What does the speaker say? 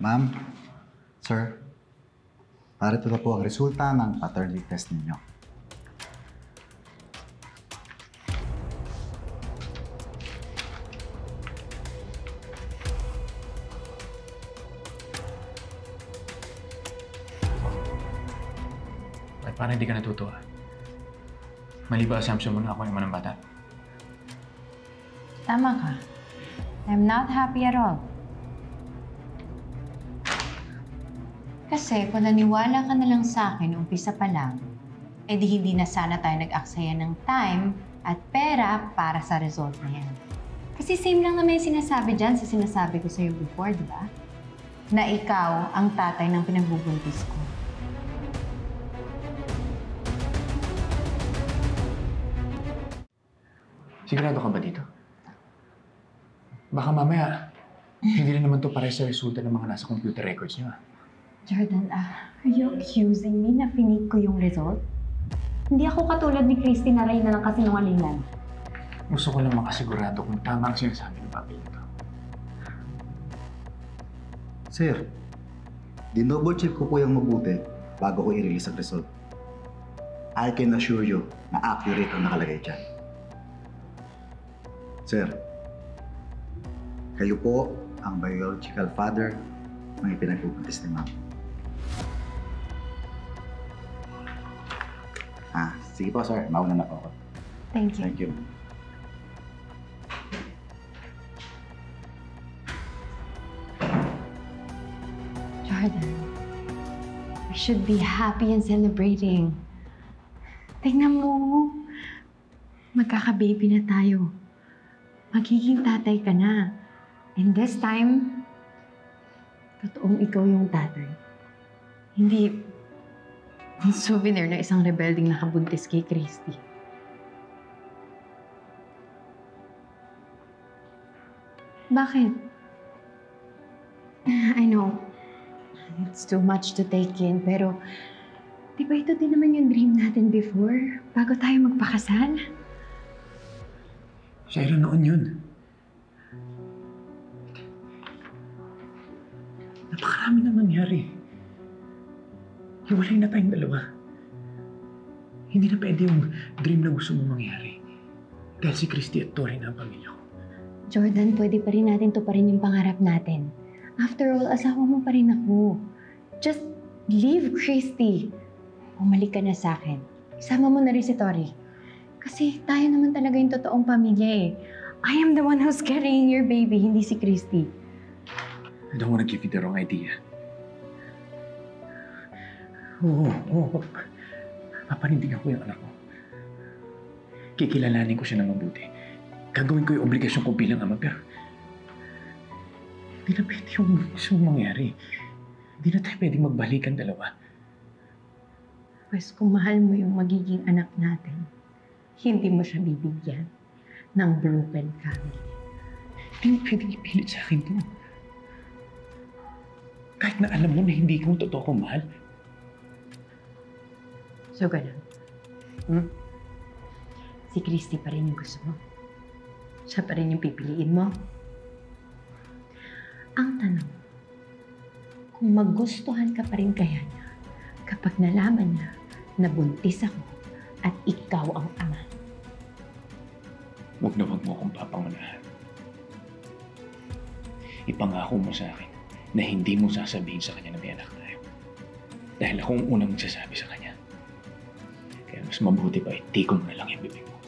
Ma'am, sir, parito na po ang resulta ng paternity test ninyo. Ay, parang hindi ka natutuwa. Mali ba assumption mo na ako yung manang bata? Tama ka. I'm not happy at all. Kasi kung naniwala ka na lang sa akin umpisa pa lang, edi hindi na sana tayo nag-aksaya ng time at pera para sa result na yan. Kasi same lang naman yung sinasabi dyan sa sinasabi ko sa'yo before, di ba? Na ikaw ang tatay ng pinagbubuntis ko. Sigurado ka ba dito? Baka mamaya, hindi na naman to pare sa resulta ng mga nasa computer records niyo. Jordan, are you accusing me na finite ko yung result? Hindi ako katulad ni Christy na reyna ng kasinungalingan. Gusto ko lang makasigurado kung tama ang sinasabi ng papi nito. Sir, dinouble check ko po yung mabuti bago ko i-release ang result. I can assure you na accurate ang nakalagay dyan. Sir, kayo po ang biological father ng ipinagbubuntis ni Ma'am. Sige po sir, mauna na po ako. Thank you. Thank you. Jordan, we should be happy and celebrating. Tingnan mo, magkaka-baby na tayo. Magiging tatay ka na. And this time, totoong ikaw yung tatay. Hindi souvenir na isang rebelding nakabuntis kay Christy. Bakit? I know, it's too much to take in, pero di ba ito din naman yung dream natin before, bago tayo magpakasal? Shaira, noon yun. Napakarami na nangyari. Hiwalay na tayong dalawa. Hindi na pwede yung dream na gusto mong mangyari. Dahil si Christy at Tori na ang pamilya ko. Jordan, pwede pa rin natin tuparin yung pangarap natin. After all, asawa mo pa rin ako. Just leave Christy. Bumalik ka na sa akin. Isama mo na rin si Tori. Kasi tayo naman talaga yung totoong pamilya eh. I am the one who's carrying your baby, hindi si Christy. I don't want to give you the wrong idea. Oo. Papanindigan ko yung anak ko. Kikilalanin ko siya ng mabuti. Gagawin ko yung obligasyon ko bilang ama, pero hindi na pwede yung gusto mong mangyari. Hindi na tayo pwedeng magbalikan dalawa. Pues kung mahal mo yung magiging anak natin, hindi mo siya bibigyan ng broken family. Hindi mo pwedeng ipilit sa akin to. Kahit na alam mo na hindi ko totoo kong mahal. So, ganun. Si Christy pa rin yung gusto mo. Siya pa rin yung pipiliin mo. Ang tanong, kung magustuhan ka pa rin kaya niya kapag nalaman niya na buntis ako at ikaw ang ama. Huwag na huwag mo akong papangalahan. Ipangako mo sa akin na hindi mo sasabihin sa kanya na may anak tayo. Dahil ako ang unang magsasabi sa kanya. Kaya mas mabuti pa, itikom na lang yung bibig mo.